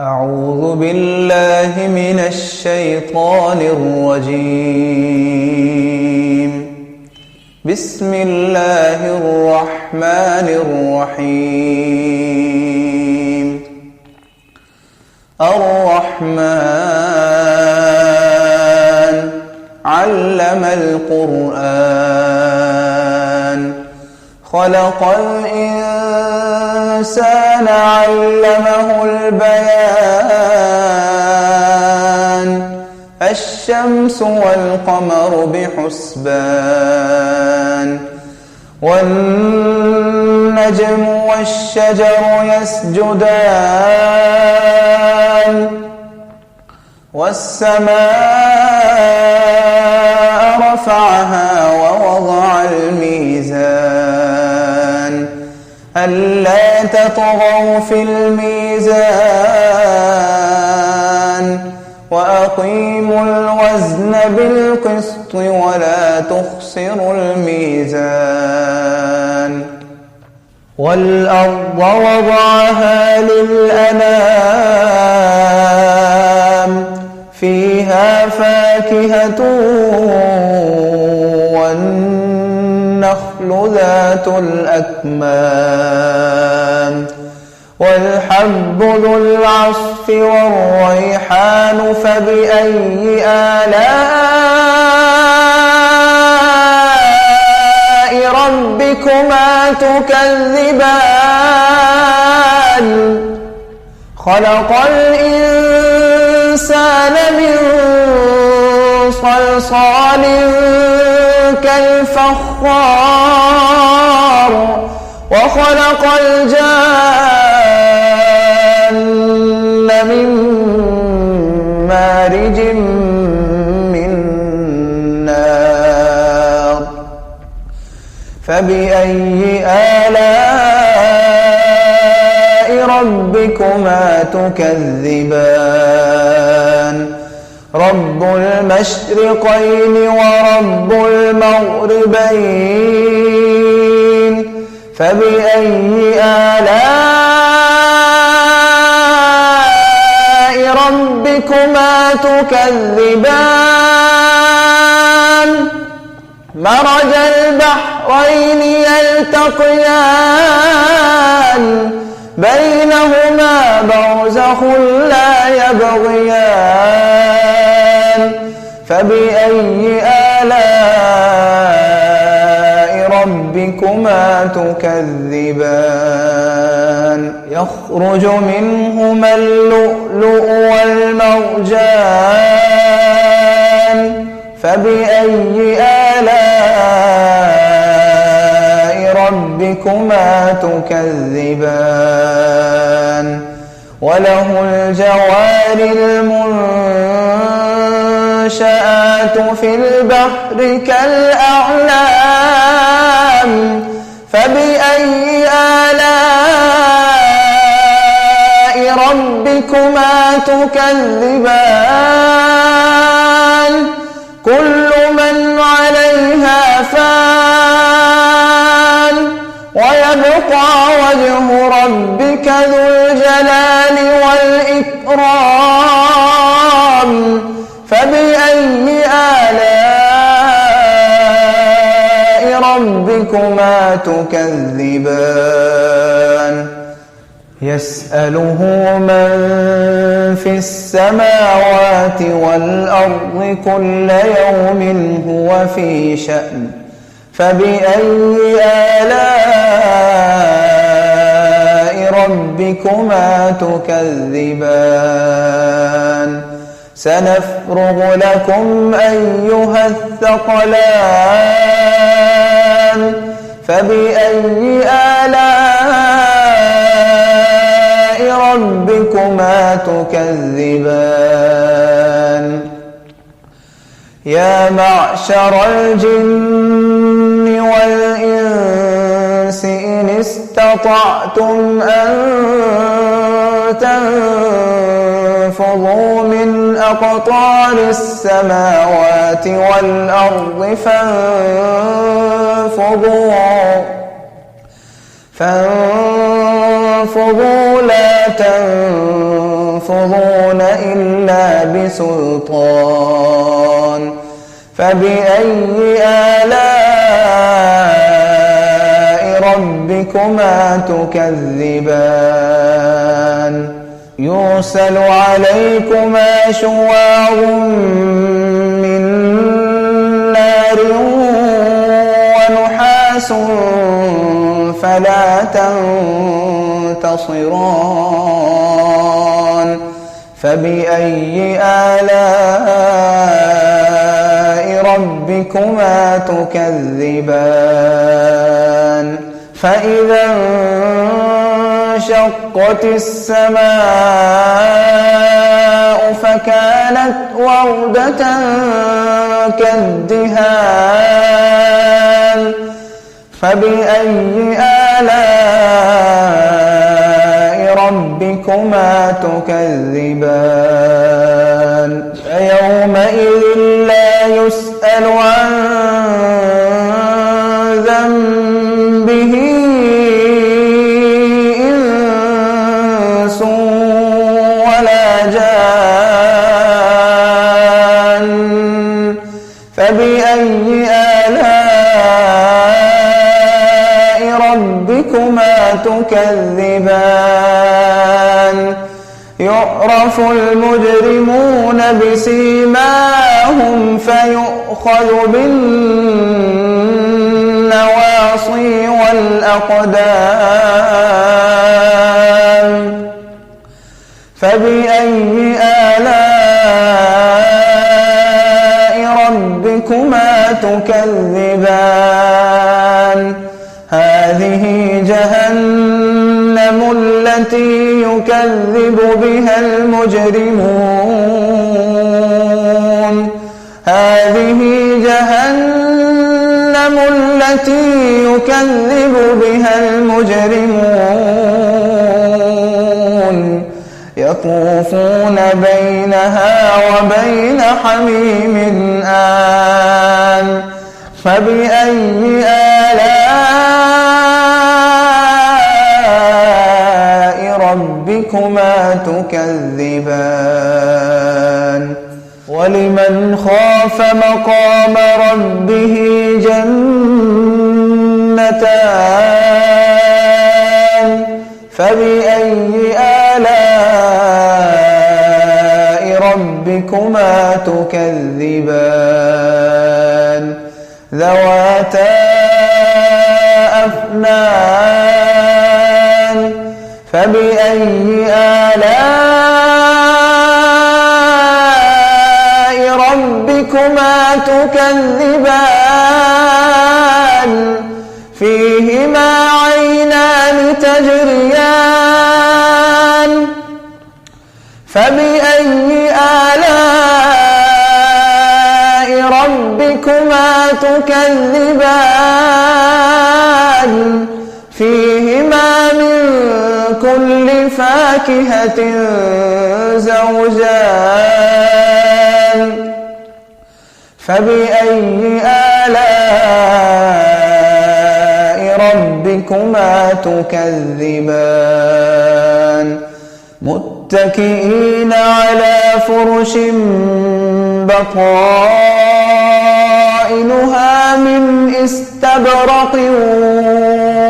أعوذ بالله من الشيطان الرجيم. بسم الله الرحمن الرحيم. الرحمن علم القرآن خلق الإنسان علمه البيان الشمس والقمر بحسبان والنجم والشجر يسجدان والسماء رفعها ووضع الميزان ألا تطغوا في الميزان وأقيموا الوزن بالقسط ولا تخسروا الميزان والأرض وضعها للأنام فيها فاكهة والنخل ذات الأكمام والحب ذو العصف والريحان فبأي آلاء ربكما تكذبان خلق الإنسان من صلصال كالفخار وخلق الجان من مارج من نار فبأي آلاء ربكما تكذبان رب المشرقين ورب المغربين فبأي آلاء ربكما تكذبان مرج البحرين يلتقيان بينهما برزخ لا يبغيان فبأي آلاء ربكما تكذبان يخرج منهما اللؤلؤ والمرجان فبأي آلاء ربكما تكذبان وله الجوار المنشآت في البحر كالأعلام فبأي آلاء ربكما تكذبان كل من عليها فان ويبقى وجه ربك ذو الجلال والإكرام فبأي آلاء ربكما تكذبان يسأله من في السماوات والأرض كل يوم هو في شأن فبأي آلاء ربكما تكذبان سنفرغ لكم أيها الثقلان فبأي آلاء ربكما تكذبان يا معشر الجن والإنس إن استطعتم أن تنفذوا من أقطار السماوات والأرض فانفذوا لا تنفذون يركضون إلا بسلطان فبأي آلاء ربكما تكذبان يرسل عليكما شواظ من نار ونحاس فلا تنتصران فبأي آلاء ربكما تكذبان فإذا انشقت السماء فكانت وردة كالدهان فبأي آلاء ربكما تكذبان فيومئذ لا يسأل عن ذنبه إنس ولا جان فبأي آلاء ربكما تكذبان يعرف المجرمون بسيماهم فيؤخذ بالنواصي والأقدام فبأي آلاء ربكما تكذبان هذه جهنم التي يكذب بها المجرمون هذه جهنم التي يكذب بها المجرمون يطوفون بينها وبين حميم آن فبأي آلاء ربكما تكذبان ولمن خاف مقام ربه جنتان فبأي آلاء ربكما تكذبان ذواتا أفنان فبأي آلاء ربكما تكذبان فيهما عينان تجريان فبأي آلاء ربكما تكذبان فيهما من كل فاكهة زوجان فبأي آلاء ربكما تكذبان متكئين على فرش بطائنها من استبرق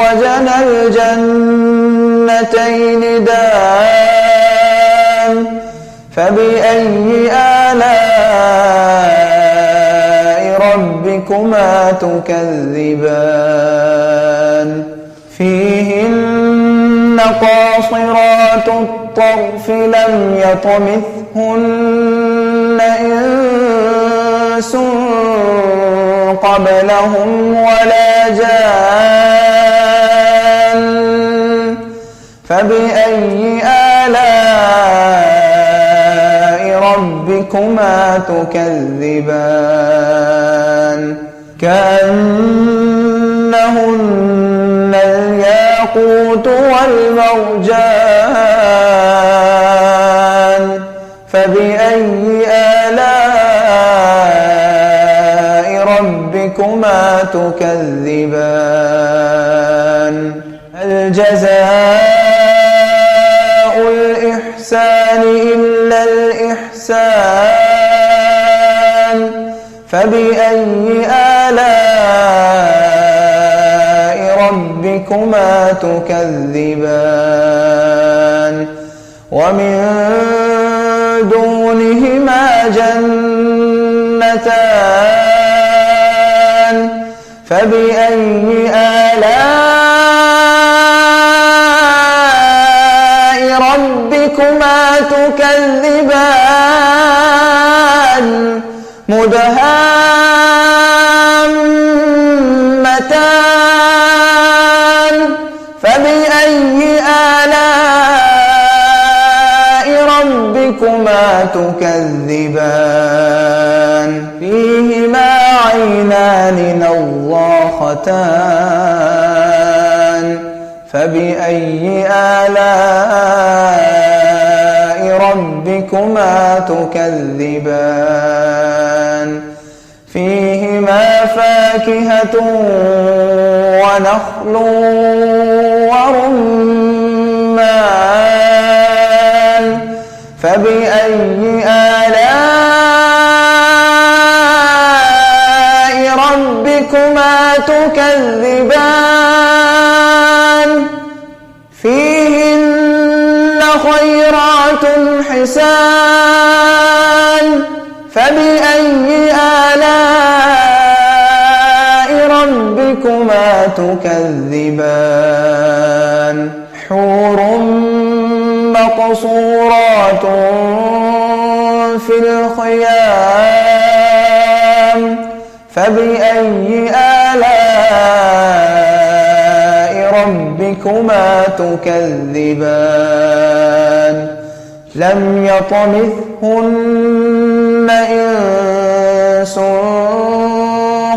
وجنى الجنتين دان فبأي آلاء ربكما تكذبان فيهن قاصرات الطرف لم يطمثهن إنس قبلهم ولا جان فبأي آلاء ربكما تكذبان كأنهن الياقوت والمرجان فبأي آلاء ربكما تكذبان هل جزاء الإحسان إلا الإحسان فبأي آلاء ربكما تكذبان ومن دونهما جنتان فبأي آلاء ربكما تكذبان مدهامتان فبأي آلاء ربكما تكذبان فيهما عينان نضاختان فبأي آلاء ربكما تكذبان فيهما فاكهة ونخل ورمان فبأي آلاء ربكما تكذبان فيهن خيرات حسان فبأي آلاء ربكما تكذبان حور مقصورات في الخيام فبأي آلاء ربكما تكذبان لم يطمثهن إنس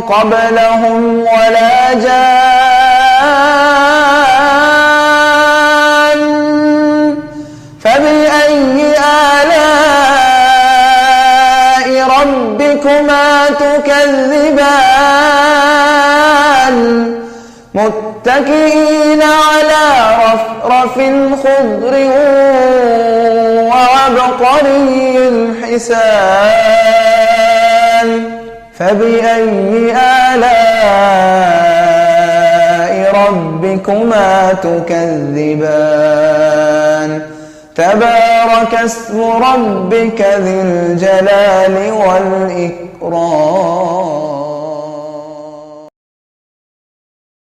قبلهم ولا جان فبأي آلاء ربكما تكذبان متكئين على رفرف خضر وعبقري حسان فبأي آلاء ربكما تكذبان تبارك اسم ربك ذي الجلال والإكرام